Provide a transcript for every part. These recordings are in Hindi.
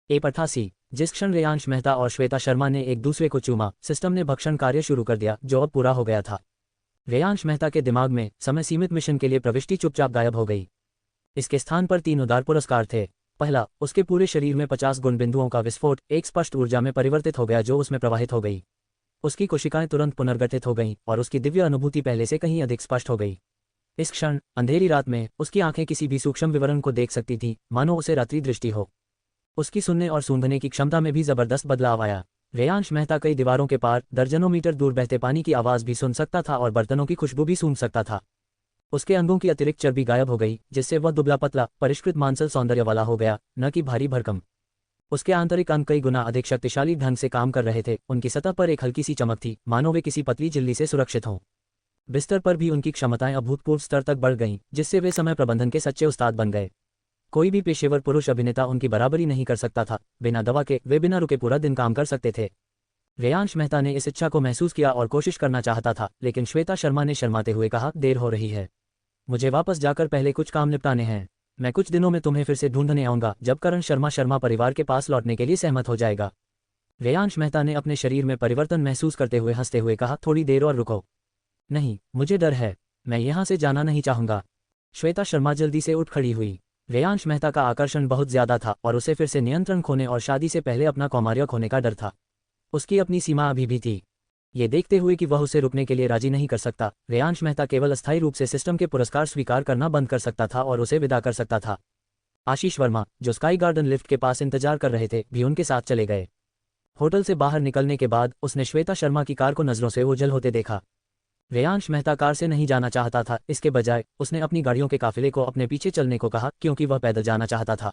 A88। जिस क्षण रेयांश मेहता और श्वेता शर्मा ने एक दूसरे को चूमा, सिस्टम ने भक्षण कार्य शुरू कर दिया, जो अब पूरा हो गया था। रेयांश मेहता के दिमाग में समय सीमित मिशन के लिए प्रविष्टि चुपचाप गायब हो गई। इसके स्थान पर 3 उदार पुरस्कार थे। पहला, उसके पूरे शरीर में 50 गुण बिंदुओं का विस्फोट एक स्पष्ट ऊर्जा में परिवर्तित हो गया जो उसमें प्रवाहित हो गई। उसकी कोशिकाएं तुरंत पुनर्गठित हो गईं और उसकी दिव्य अनुभूति पहले से कहीं अधिक स्पष्ट हो गई। इस क्षण अंधेरी रात में उसकी आंखें किसी भी सूक्ष्म विवरण को देख सकती थीं, मानो उसे रात्रि दृष्टि हो। उसकी सुनने और सूंघने की क्षमता में भी जबरदस्त बदलाव आया। रेयांश मेहता कई दीवारों के पार दर्जनों मीटर दूर बहते पानी की आवाज़ भी सुन सकता था और बर्तनों की खुशबू भी सूंघ सकता था। उसके अंगों की अतिरिक्त चर्बी गायब हो गई, जिससे वह दुबला पतला परिष्कृत मांसल सौंदर्य वाला हो गया, न कि भारी भरकम। उसके आंतरिक अंग कई गुना अधिक शक्तिशाली ढंग से काम कर रहे थे। उनकी सतह पर एक हल्की सी चमक थी, मानो वे किसी पतली झिल्ली से सुरक्षित हों। बिस्तर पर भी उनकी क्षमताएं अभूतपूर्व स्तर तक बढ़ गईं, जिससे वे समय प्रबंधन के सच्चे उस्ताद बन गए। कोई भी पेशेवर पुरुष अभिनेता उनकी बराबरी नहीं कर सकता था। बिना दवा के वे बिना रुके पूरा दिन काम कर सकते थे। रेयांश मेहता ने इस इच्छा को महसूस किया और कोशिश करना चाहता था, लेकिन श्वेता शर्मा ने शर्माते हुए कहा, देर हो रही है, मुझे वापस जाकर पहले कुछ काम निपटाने हैं। मैं कुछ दिनों में तुम्हें फिर से ढूंढने आऊंगा जब करण शर्मा परिवार के पास लौटने के लिए सहमत हो जाएगा। रेयांश मेहता ने अपने शरीर में परिवर्तन महसूस करते हुए हंसते हुए कहा, थोड़ी देर और रुको। नहीं, मुझे डर है, मैं यहाँ से जाना नहीं चाहूंगा। श्वेता शर्मा जल्दी से उठ खड़ी हुई। रेयांश मेहता का आकर्षण बहुत ज्यादा था और उसे फिर से नियंत्रण खोने और शादी से पहले अपना कौमार्य खोने का डर था। उसकी अपनी सीमा अभी भी थी। ये देखते हुए कि वह उसे रुकने के लिए राजी नहीं कर सकता, रेयांश मेहता केवल अस्थायी रूप से सिस्टम के पुरस्कार स्वीकार करना बंद कर सकता था और उसे विदा कर सकता था। आशीष वर्मा, जो स्काई गार्डन लिफ्ट के पास इंतजार कर रहे थे, भी उनके साथ चले गए। होटल से बाहर निकलने के बाद उसने श्वेता शर्मा की कार को नजरों से ओझल होते देखा। रेयांश मेहता कार से नहीं जाना चाहता था, इसके बजाय उसने अपनी गाड़ियों के काफिले को अपने पीछे चलने को कहा, क्योंकि वह पैदल जाना चाहता था।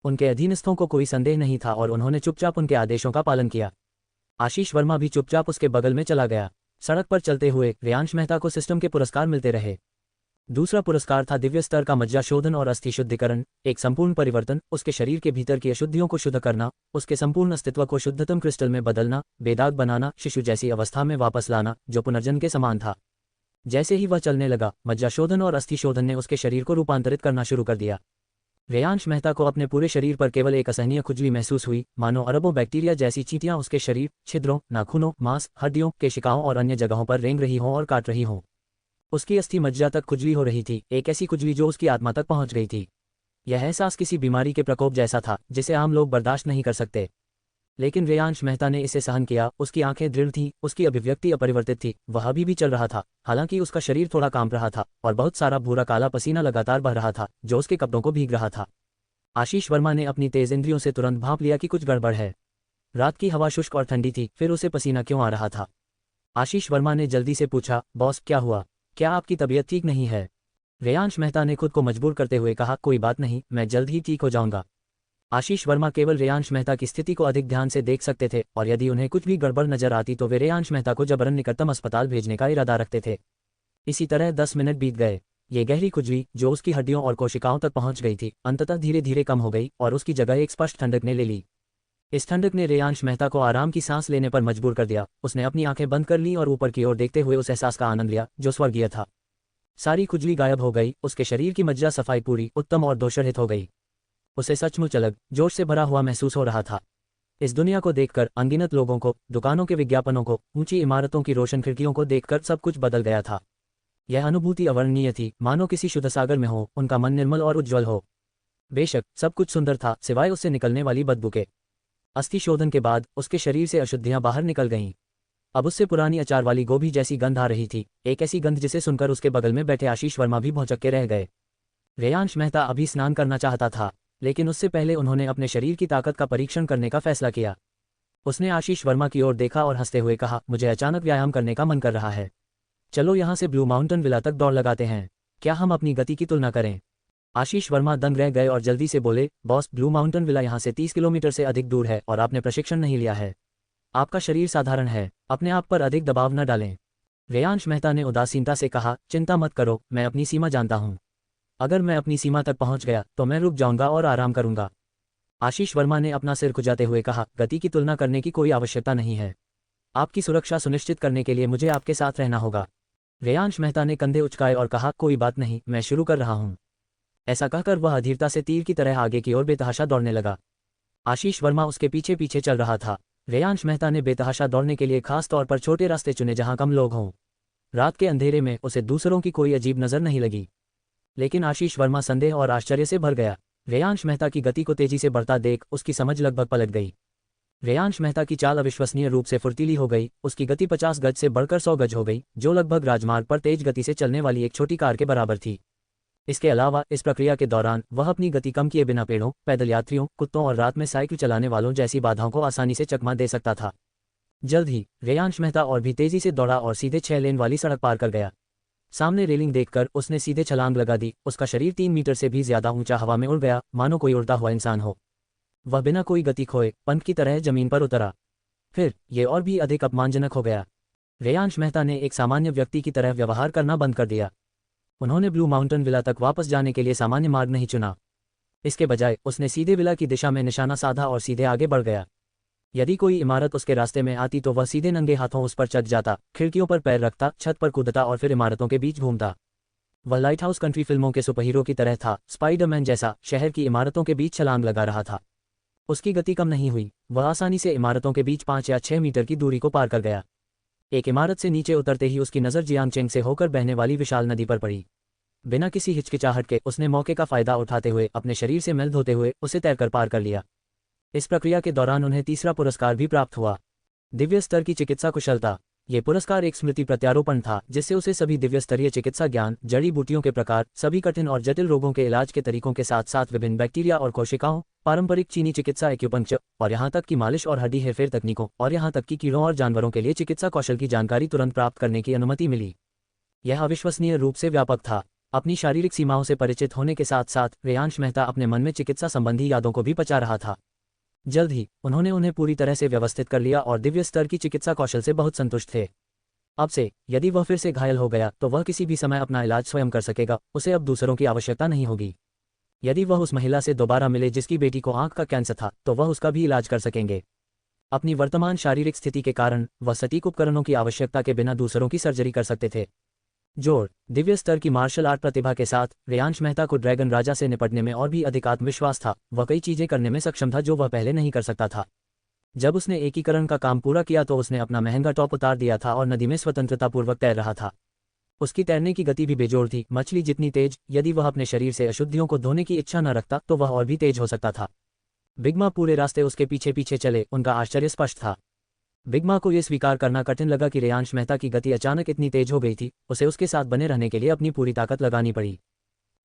उनके अधीनस्थों को कोई संदेह नहीं था और उन्होंने चुपचाप उनके आदेशों का पालन किया। आशीष वर्मा भी चुपचाप उसके बगल में चला गया। सड़क पर चलते हुए रेयांश मेहता को सिस्टम के पुरस्कार मिलते रहे। दूसरा पुरस्कार था दिव्य स्तर का मज्जा शोधन और अस्थि शुद्धिकरण, एक संपूर्ण परिवर्तन, उसके शरीर के भीतर की अशुद्धियों को शुद्ध करना, उसके संपूर्ण अस्तित्व को शुद्धतम क्रिस्टल में बदलना, बेदाग बनाना, शिशु जैसी अवस्था में वापस लाना, जो पुनर्जन्म के समान था। जैसे ही वह चलने लगा, मज्जा शोधन और अस्थि शोधन ने उसके शरीर को रूपांतरित करना शुरू कर दिया। रेयांश मेहता को अपने पूरे शरीर पर केवल एक असहनीय खुजली महसूस हुई, मानो अरबों बैक्टीरिया जैसी चींटियां उसके शरीर, छिद्रों, नाखूनों, मांस, हड्डियों, केशिकाओं और अन्य जगहों पर रेंग रही हों और काट रही हों। उसकी अस्थि मज्जा तक खुजली हो रही थी, एक ऐसी खुजली जो उसकी आत्मा तक पहुंच गई थी। यह एहसास किसी बीमारी के प्रकोप जैसा था, जिसे आम लोग बर्दाश्त नहीं कर सकते। लेकिन रेयांश मेहता ने इसे सहन किया। उसकी आंखें दृढ़ थीं, उसकी अभिव्यक्ति अपरिवर्तित थी, वह अभी भी चल रहा था, हालांकि उसका शरीर थोड़ा कांप रहा था और बहुत सारा भूरा काला पसीना लगातार बह रहा था, जो उसके कपड़ों को भीग रहा था। आशीष वर्मा ने अपनी तेज इंद्रियों से तुरंत भांप लिया कि कुछ गड़बड़ है। रात की हवा शुष्क और ठंडी थी, फिर उसे पसीना क्यों आ रहा था? आशीष वर्मा ने जल्दी से पूछा, बॉस क्या हुआ? क्या आपकी तबीयत ठीक नहीं है? रेयांश मेहता ने खुद को मजबूर करते हुए कहा, कोई बात नहीं, मैं जल्द ही ठीक हो जाऊंगा। आशीष वर्मा केवल रेयांश मेहता की स्थिति को अधिक ध्यान से देख सकते थे और यदि उन्हें कुछ भी गड़बड़ नजर आती तो वे रेयांश मेहता को जबरन निकटतम अस्पताल भेजने का इरादा रखते थे। इसी तरह 10 मिनट बीत गए। ये गहरी खुजली, जो उसकी हड्डियों और कोशिकाओं तक पहुंच गई थी, अंततः धीरे धीरे कम हो गई और उसकी जगह एक स्पष्ट ठंडक ने ले ली। इस ठंडक ने रेयांश मेहता को आराम की सांस लेने पर मजबूर कर दिया। उसने अपनी आंखें बंद कर ली और ऊपर की ओर देखते हुए उस एहसास का आनंद लिया जो स्वर्गीय था। सारी खुजली गायब हो गई, उसके शरीर की मज्जा सफाई पूरी, उत्तम और दोषरहित हो गई। उसे सचमुच अलग, जोश से भरा हुआ महसूस हो रहा था। इस दुनिया को देखकर, अनगिनत लोगों को, दुकानों के विज्ञापनों को, ऊंची इमारतों की रोशन खिड़कियों को देखकर सब कुछ बदल गया था। यह अनुभूति अवर्णनीय थी, मानो किसी शुद्ध सागर में हो, उनका मन निर्मल और उज्ज्वल हो। बेशक सब कुछ सुंदर था, सिवाय उससे निकलने वाली बदबू के। अस्थि शोधन के बाद उसके शरीर से अशुद्धियां बाहर निकल गईं। अब उससे पुरानी अचार वाली गोभी जैसी गंध आ रही थी, एक ऐसी गंध जिसे सुनकर उसके बगल में बैठे आशीष वर्मा भी भौंचक के रह गए। रेयांश मेहता अभी स्नान करना चाहता था, लेकिन उससे पहले उन्होंने अपने शरीर की ताकत का परीक्षण करने का फैसला किया। उसने आशीष वर्मा की ओर देखा और हंसते हुए कहा, मुझे अचानक व्यायाम करने का मन कर रहा है। चलो यहाँ से ब्लू माउंटेन विला तक दौड़ लगाते हैं। क्या हम अपनी गति की तुलना करें? आशीष वर्मा दंग रह गए और जल्दी से बोले, बॉस, ब्लू माउंटेन विला यहाँ से 30 किलोमीटर से अधिक दूर है और आपने प्रशिक्षण नहीं लिया है। आपका शरीर साधारण है, अपने आप पर अधिक दबाव न डालें। रेयांश मेहता ने उदासीनता से कहा, चिंता मत करो, मैं अपनी सीमा जानता हूँ। अगर मैं अपनी सीमा तक पहुंच गया तो मैं रुक जाऊंगा और आराम करूंगा। आशीष वर्मा ने अपना सिर खुजाते हुए कहा, गति की तुलना करने की कोई आवश्यकता नहीं है। आपकी सुरक्षा सुनिश्चित करने के लिए मुझे आपके साथ रहना होगा। रेयांश मेहता ने कंधे उचकाए और कहा, कोई बात नहीं, मैं शुरू कर रहा हूं। ऐसा कहकर वह अधीरता से तीर की तरह आगे की ओर बेतहाशा दौड़ने लगा। आशीष वर्मा उसके पीछे पीछे चल रहा था। रेयांश मेहता ने बेतहाशा दौड़ने के लिए खास तौर पर छोटे रास्ते चुने जहां कम लोग हों। रात के अंधेरे में उसे दूसरों की कोई अजीब नज़र नहीं लगी, लेकिन आशीष वर्मा संदेह और आश्चर्य से भर गया। रेयांश मेहता की गति को तेजी से बढ़ता देख उसकी समझ लगभग पलट गई। रेयांश मेहता की चाल अविश्वसनीय रूप से फुर्तीली हो गई। उसकी गति 50 गज से बढ़कर 100 गज हो गई, जो लगभग राजमार्ग पर तेज गति से चलने वाली एक छोटी कार के बराबर थी। इसके अलावा इस प्रक्रिया के दौरान वह अपनी गति कम किए बिना पेड़ों, पैदल यात्रियों, कुत्तों और रात में साइकिल चलाने वालों जैसी बाधाओं को आसानी से चकमा दे सकता था। जल्द ही रेयांश मेहता और भी तेजी से दौड़ा और सीधे 6 लेन वाली सड़क पार कर गया। सामने रेलिंग देखकर उसने सीधे छलांग लगा दी। उसका शरीर 3 मीटर से भी ज्यादा ऊंचा हवा में उड़ गया, मानो कोई उड़ता हुआ इंसान हो। वह बिना कोई गति खोए पंख की तरह जमीन पर उतरा। फिर ये और भी अधिक अपमानजनक हो गया। रेयांश मेहता ने एक सामान्य व्यक्ति की तरह व्यवहार करना बंद कर दिया। उन्होंने ब्लू माउंटेन विला तक वापस जाने के लिए सामान्य मार्ग नहीं चुना। इसके बजाय उसने सीधे विला की दिशा में निशाना साधा और सीधे आगे बढ़ गया। यदि कोई इमारत उसके रास्ते में आती तो वह सीधे नंगे हाथों उस पर चढ़ जाता, खिड़कियों पर पैर रखता, छत पर कूदता और फिर इमारतों के बीच घूमता। वह लाइट हाउस कंट्री फिल्मों के सुपरहीरो की तरह था, स्पाइडरमैन जैसा शहर की इमारतों के बीच छलांग लगा रहा था। उसकी गति कम नहीं हुई। वह आसानी से इमारतों के बीच 5 या 6 मीटर की दूरी को पार कर गया। एक इमारत से नीचे उतरते ही उसकी नज़र जियांगचेंग से होकर बहने वाली विशाल नदी पर पड़ी। बिना किसी हिचकिचाहट के उसने मौके का फायदा उठाते हुए अपने शरीर से मैल धोते हुए उसे तैरकर पार कर लिया। इस प्रक्रिया के दौरान उन्हें तीसरा पुरस्कार भी प्राप्त हुआ, दिव्य स्तर की चिकित्सा कुशलता। ये पुरस्कार एक स्मृति प्रत्यारोपण था जिससे उसे सभी दिव्य स्तरीय चिकित्सा ज्ञान, जड़ी बूटियों के प्रकार, सभी कठिन और जटिल रोगों के इलाज के तरीकों के साथ साथ विभिन्न बैक्टीरिया और कोशिकाओं, पारंपरिक चीनी चिकित्सा, एक्यूपंक्चर और यहाँ तक कि मालिश और हड्डी हेरफेर तकनीकों और यहाँ तक कि कीड़ों और जानवरों के लिए चिकित्सा कौशल की जानकारी तुरंत प्राप्त करने की अनुमति मिली। यह अविश्वसनीय रूप से व्यापक था। अपनी शारीरिक सीमाओं से परिचित होने के साथ साथ रेयांश मेहता अपने मन में चिकित्सा संबंधी यादों को भी पचा रहा था। जल्द ही उन्होंने उन्हें पूरी तरह से व्यवस्थित कर लिया और दिव्य स्तर की चिकित्सा कौशल से बहुत संतुष्ट थे। अब से यदि वह फिर से घायल हो गया तो वह किसी भी समय अपना इलाज स्वयं कर सकेगा। उसे अब दूसरों की आवश्यकता नहीं होगी। यदि वह उस महिला से दोबारा मिले जिसकी बेटी को आंख का कैंसर था तो वह उसका भी इलाज कर सकेंगे। अपनी वर्तमान शारीरिक स्थिति के कारण वह सटीक उपकरणों की आवश्यकता के बिना दूसरों की सर्जरी कर सकते थे। जोड़ दिव्य स्तर की मार्शल आर्ट प्रतिभा के साथ रेयांश मेहता को ड्रैगन राजा से निपटने में और भी अधिक आत्मविश्वास था। वह कई चीजें करने में सक्षम था जो वह पहले नहीं कर सकता था। जब उसने एकीकरण का काम पूरा किया तो उसने अपना महंगा टॉप उतार दिया था और नदी में स्वतंत्रतापूर्वक तैर रहा था। उसकी तैरने की गति भी बेजोड़ थी, मछली जितनी तेज। यदि वह अपने शरीर से अशुद्धियों को धोने की इच्छा न रखता तो वह और भी तेज हो सकता था। बिगमा पूरे रास्ते उसके पीछे पीछे चले। उनका आश्चर्य स्पष्ट था। बिगमा को यह स्वीकार करना कठिन लगा कि रेयांश मेहता की गति अचानक इतनी तेज हो गई थी। उसे उसके साथ बने रहने के लिए अपनी पूरी ताकत लगानी पड़ी।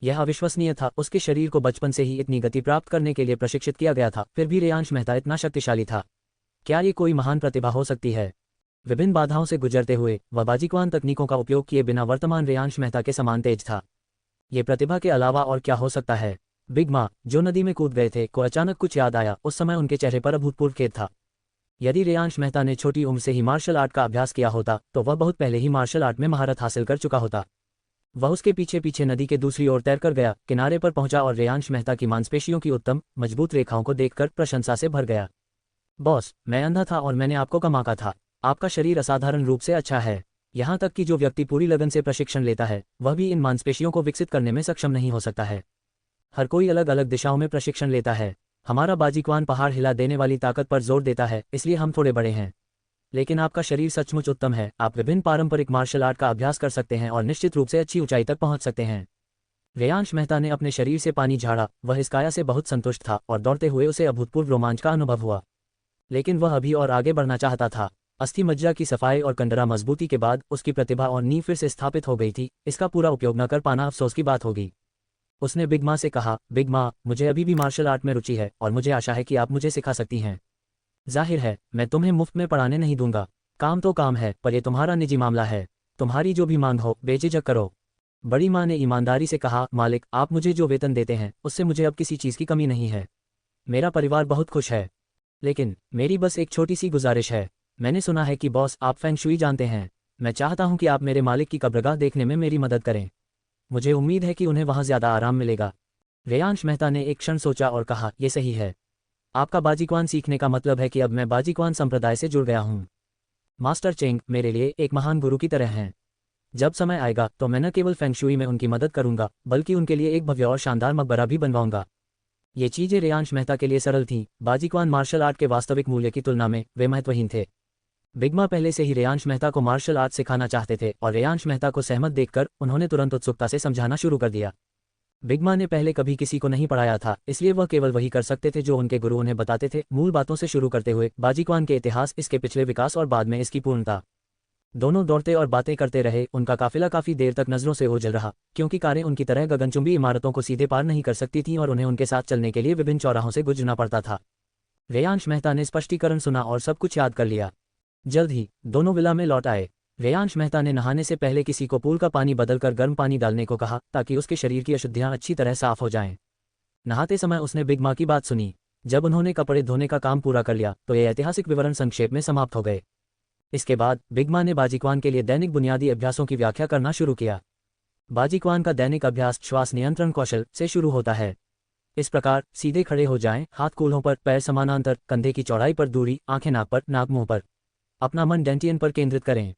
यह अविश्वसनीय था। उसके शरीर को बचपन से ही इतनी गति प्राप्त करने के लिए प्रशिक्षित किया गया था, फिर भी रेयांश मेहता इतना शक्तिशाली था। क्या ये कोई महान प्रतिभा हो सकती है? विभिन्न बाधाओं से गुजरते हुए वह बाजीक्वान तकनीकों का उपयोग किए बिना वर्तमान रेयांश मेहता के समान तेज था। ये प्रतिभा के अलावा और क्या हो सकता है? बिगमा, जो नदी में कूद गए थे, को अचानक कुछ याद आया। उस समय उनके चेहरे पर अभूतपूर्व खेद था। यदि रेयांश मेहता ने छोटी उम्र से ही मार्शल आर्ट का अभ्यास किया होता तो वह बहुत पहले ही मार्शल आर्ट में महारत हासिल कर चुका होता। वह उसके पीछे पीछे नदी के दूसरी ओर तैरकर गया, किनारे पर पहुंचा और रेयांश मेहता की मांसपेशियों की उत्तम मजबूत रेखाओं को देखकर प्रशंसा से भर गया। बॉस, मैं अंधा था और मैंने आपको कम आंका था। आपका शरीर असाधारण रूप से अच्छा है। यहाँ तक कि जो व्यक्ति पूरी लगन से प्रशिक्षण लेता है वह भी इन मांसपेशियों को विकसित करने में सक्षम नहीं हो सकता है। हर कोई अलग अलग दिशाओं में प्रशिक्षण लेता है। हमारा बाजीक्वान पहाड़ हिला देने वाली ताकत पर जोर देता है, इसलिए हम थोड़े बड़े हैं। लेकिन आपका शरीर सचमुच उत्तम है। आप विभिन्न पारंपरिक मार्शल आर्ट का अभ्यास कर सकते हैं और निश्चित रूप से अच्छी ऊंचाई तक पहुंच सकते हैं। रेयांश मेहता ने अपने शरीर से पानी झाड़ा। वह इस काया से बहुत संतुष्ट था और दौड़ते हुए उसे अभूतपूर्व रोमांच का अनुभव हुआ। लेकिन वह अभी और आगे बढ़ना चाहता था। अस्थि मज्जा की सफाई और कंडरा मजबूती के बाद उसकी प्रतिभा और नींव फिर से स्थापित हो गई थी। इसका पूरा उपयोग न कर पाना अफसोस की बात होगी। उसने बिगमा से कहा, बिगमा, मुझे अभी भी मार्शल आर्ट में रुचि है और मुझे आशा है कि आप मुझे सिखा सकती हैं। जाहिर है, मैं तुम्हें मुफ्त में पढ़ाने नहीं दूंगा। काम तो काम है, पर यह तुम्हारा निजी मामला है। तुम्हारी जो भी मांग हो बेझिझक करो। बड़ी माँ ने ईमानदारी से कहा, मालिक, आप मुझे जो वेतन देते हैं उससे मुझे अब किसी चीज़ की कमी नहीं है। मेरा परिवार बहुत खुश है। लेकिन मेरी बस एक छोटी सी गुजारिश है। मैंने सुना है कि बॉस, आप फेंग शुई जानते हैं। मैं चाहता हूं कि आप मेरे मालिक की कब्रगाह देखने में मेरी मदद करें। मुझे उम्मीद है कि उन्हें वहां ज्यादा आराम मिलेगा। रेयांश मेहता ने एक क्षण सोचा और कहा, यह सही है। आपका बाजीक्वान सीखने का मतलब है कि अब मैं बाजीक्वान संप्रदाय से जुड़ गया हूं। मास्टर चेंग मेरे लिए एक महान गुरु की तरह हैं। जब समय आएगा तो मैं न केवल फेंग शुई में उनकी मदद करूंगा बल्कि उनके लिए एक भव्य और शानदार मकबरा भी बनवाऊंगा। ये चीजें रेयांश मेहता के लिए सरल थीं। बाजीक्वान मार्शल आर्ट के वास्तविक मूल्य की तुलना में वे महत्वहीन थे। बिगमा पहले से ही रेयांश मेहता को मार्शल आर्ट सिखाना चाहते थे और रेयांश मेहता को सहमत देखकर उन्होंने तुरंत उत्सुकता से समझाना शुरू कर दिया। बिगमा ने पहले कभी किसी को नहीं पढ़ाया था, इसलिए वह केवल वही कर सकते थे जो उनके गुरु उन्हें बताते थे। मूल बातों से शुरू करते हुए बाजीक्वान के इतिहास, इसके पिछले विकास और बाद में इसकी पूर्णता। दोनों दौड़ते और बातें करते रहे। उनका काफिला काफी देर तक नजरों से ओझल रहा, क्योंकि कारें उनकी तरह गगनचुंबी इमारतों को सीधे पार नहीं कर सकती थीं और उन्हें उनके साथ चलने के लिए विभिन्न चौराहों से गुजरना पड़ता था। रेयांश मेहता ने स्पष्टीकरण सुना और सब कुछ याद कर लिया। जल्द ही दोनों विला में लौट आए। रेयांश मेहता ने नहाने से पहले किसी को पूल का पानी बदलकर गर्म पानी डालने को कहा, ताकि उसके शरीर की अशुद्धियां अच्छी तरह साफ हो जाएं। नहाते समय उसने बिग माँ की बात सुनी। जब उन्होंने कपड़े धोने का काम पूरा कर लिया तो ये ऐतिहासिक विवरण संक्षेप में समाप्त हो गए। इसके बाद बिग माँ ने बाजीक्वान के लिए दैनिक बुनियादी अभ्यासों की व्याख्या करना शुरू किया। बाजीक्वान का दैनिक अभ्यास श्वास नियंत्रण कौशल से शुरू होता है। इस प्रकार सीधे खड़े हो जाएं, हाथ कूल्हों पर, पैर समानांतर, कंधे की चौड़ाई पर दूरी, आंखें नाक पर, नाक मुंह पर। अपना मन डेंटियन पर केंद्रित करें।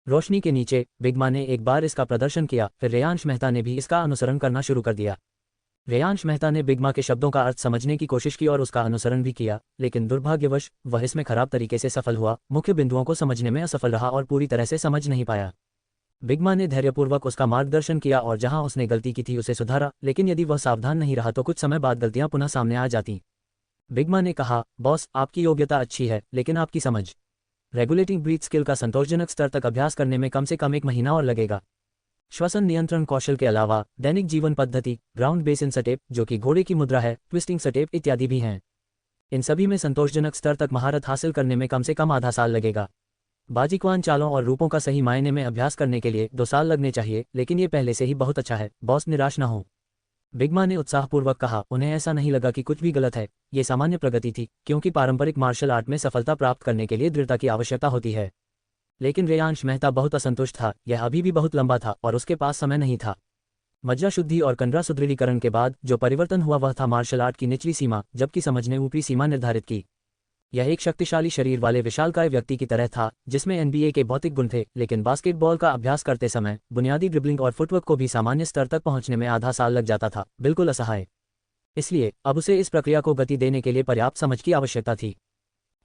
रोशनी के नीचे बिगमा ने एक बार इसका प्रदर्शन किया, फिर रेयांश मेहता ने भी इसका अनुसरण करना शुरू कर दिया। रेयांश मेहता ने बिगमा के शब्दों का अर्थ समझने की कोशिश की और उसका अनुसरण भी किया, लेकिन दुर्भाग्यवश वह इसमें खराब तरीके से सफल हुआ। मुख्य बिंदुओं को समझने में असफल रहा और पूरी तरह से समझ नहीं पाया। बिगमा ने धैर्यपूर्वक उसका मार्गदर्शन किया और जहां उसने गलती की थी उसे सुधारा, लेकिन यदि वह सावधान नहीं रहा तो कुछ समय बाद गलतियां पुनः सामने आ जाती। बिगमा ने कहा, बॉस, आपकी योग्यता अच्छी है, लेकिन आपकी समझ रेगुलेटिंग ब्रीथ स्किल का संतोषजनक स्तर तक अभ्यास करने में कम से कम 1 महीना और लगेगा। श्वसन नियंत्रण कौशल के अलावा दैनिक जीवन पद्धति, ग्राउंड बेसिन स्टेप, जो कि घोड़े की मुद्रा है, ट्विस्टिंग स्टेप इत्यादि भी हैं। इन सभी में संतोषजनक स्तर तक महारत हासिल करने में कम से कम आधा साल लगेगा। बाजीक्वान चालों और रूपों का सही मायने में अभ्यास करने के लिए 2 साल लगने चाहिए, लेकिन ये पहले से ही बहुत अच्छा है। बॉस, निराश न हो, बिगमा ने उत्साहपूर्वक कहा। उन्हें ऐसा नहीं लगा कि कुछ भी गलत है। ये सामान्य प्रगति थी, क्योंकि पारंपरिक मार्शल आर्ट में सफलता प्राप्त करने के लिए दृढ़ता की आवश्यकता होती है। लेकिन रेयांश मेहता बहुत असंतुष्ट था। यह अभी भी बहुत लंबा था और उसके पास समय नहीं था। मज्जा शुद्धि और कंडरा सुदृढ़ीकरण के बाद जो परिवर्तन हुआ वह था मार्शल आर्ट की निचली सीमा, जबकि समझ ने ऊपरी सीमा निर्धारित की। यह एक शक्तिशाली शरीर वाले विशालकाय व्यक्ति की तरह था, जिसमें एनबीए के भौतिक गुण थे, लेकिन बास्केटबॉल का अभ्यास करते समय बुनियादी ड्रिबलिंग और फुटवर्क को भी सामान्य स्तर तक पहुंचने में आधा साल लग जाता था। बिल्कुल असहाय। इसलिए अब उसे इस प्रक्रिया को गति देने के लिए पर्याप्त समझ की आवश्यकता थी,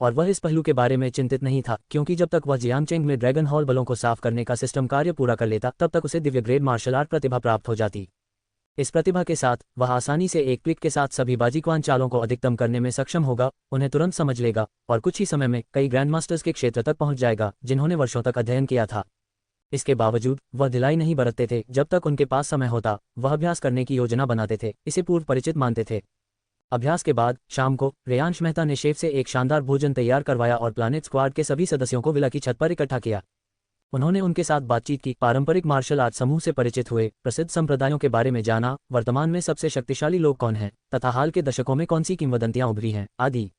और वह इस पहलू के बारे में चिंतित नहीं था, क्योंकि जब तक वह जियांगचेंग में ड्रैगन हॉल बलों को साफ करने का सिस्टम कार्य पूरा कर लेता, तब तक उसे दिव्य ग्रेड मार्शल आर्ट प्रतिभा प्राप्त हो जाती। इस प्रतिभा के साथ वह आसानी से एक क्लिक के साथ सभी बाजीक्वान चालों को अधिकतम करने में सक्षम होगा, उन्हें तुरंत समझ लेगा और कुछ ही समय में कई ग्रैंड मास्टर्स के क्षेत्र तक पहुंच जाएगा, जिन्होंने वर्षों तक अध्ययन किया था। इसके बावजूद वह ढिलाई नहीं बरतते थे। जब तक उनके पास समय होता, वह अभ्यास करने की योजना बनाते थे, इसे पूर्व परिचित मानते थे। अभ्यास के बाद शाम को रेयांश मेहता ने शेफ से एक शानदार भोजन तैयार करवाया और प्लानेट स्क्वाड के सभी सदस्यों को विला की छत पर इकट्ठा किया। उन्होंने उनके साथ बातचीत की, पारंपरिक मार्शल आर्ट समूह से परिचित हुए, प्रसिद्ध संप्रदायों के बारे में जाना, वर्तमान में सबसे शक्तिशाली लोग कौन हैं तथा हाल के दशकों में कौन सी किंवदंतियां उभरी हैं, आदि।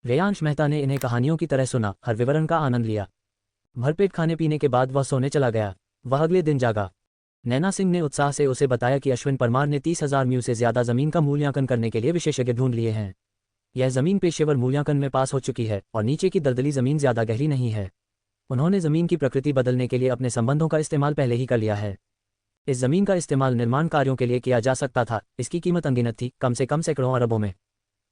रेयांश मेहता ने इन्हें कहानियों की तरह सुना, हर विवरण का आनंद लिया। भरपेट खाने पीने के बाद वह सोने चला गया। वह अगले दिन जागा। नैना सिंह ने उत्साह से उसे बताया कि अश्विन परमार ने 30,000 म्यू से ज्यादा जमीन का मूल्यांकन करने के लिए विशेषज्ञ ढूंढ लिए हैं। यह जमीन पेशेवर मूल्यांकन में पास हो चुकी है और नीचे की दलदली जमीन ज्यादा गहरी नहीं है। उन्होंने जमीन की प्रकृति बदलने के लिए अपने संबंधों का इस्तेमाल पहले ही कर लिया है। इस जमीन का इस्तेमाल निर्माण कार्यों के लिए किया जा सकता था। इसकी कीमत अनगिनत थी, कम से कम सैकड़ों अरबों में।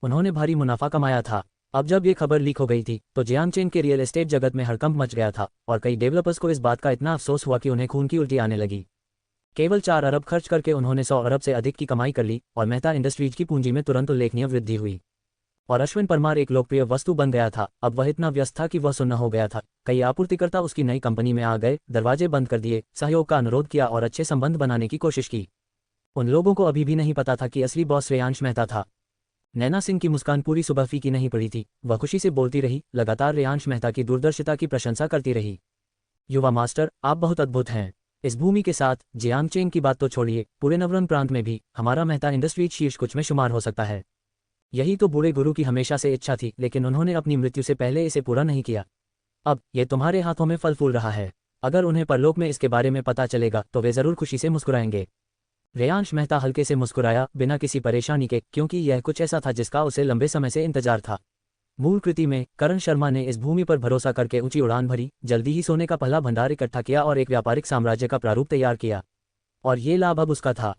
उन्होंने भारी मुनाफा कमाया था। अब जब ये खबर लीक हो गई थी तो जियांगचेन के रियल एस्टेट जगत में हड़कंप मच गया था और कई डेवलपर्स को इस बात का इतना अफसोस हुआ कि उन्हें खून की उल्टी आने लगी। केवल 4 अरब खर्च करके उन्होंने 100 अरब से अधिक की कमाई कर ली और मेहता इंडस्ट्रीज की पूंजी में तुरंत उल्लेखनीय वृद्धि हुई और अश्विन परमार एक लोकप्रिय वस्तु बन गया था। अब वह इतना व्यस्त था कि वह सुन्न हो गया था। कई आपूर्तिकर्ता उसकी नई कंपनी में आ गए, दरवाजे बंद कर दिए, सहयोग का अनुरोध किया और अच्छे संबंध बनाने की कोशिश की। उन लोगों को अभी भी नहीं पता था कि असली बॉस रेयांश मेहता था। नैना सिंह की मुस्कान पूरी सुबह फीकी नहीं पड़ी थी। वह खुशी से बोलती रही, लगातार रेयांश मेहता की दूरदर्शिता की प्रशंसा करती रही। युवा मास्टर, आप बहुत अद्भुत हैं। इस भूमि के साथ जियांगचेन की बात तो छोड़िए, पूरे नवरंग प्रांत में भी हमारा मेहता इंडस्ट्रीज शीर्ष कुछ में शुमार हो सकता है। यही तो बूढ़े गुरु की हमेशा से इच्छा थी, लेकिन उन्होंने अपनी मृत्यु से पहले इसे पूरा नहीं किया। अब ये तुम्हारे हाथों में फल फूल रहा है। अगर उन्हें परलोक में इसके बारे में पता चलेगा तो वे जरूर खुशी से मुस्कुराएंगे। रेयांश मेहता हल्के से मुस्कुराया, बिना किसी परेशानी के, क्योंकि यह कुछ ऐसा था जिसका उसे लंबे समय से इंतजार था। मूल कृति में करण शर्मा ने इस भूमि पर भरोसा करके ऊंची उड़ान भरी, जल्दी ही सोने का पहला भंडार इकट्ठा किया और एक व्यापारिक साम्राज्य का प्रारूप तैयार किया। और ये लाभ अब उसका था।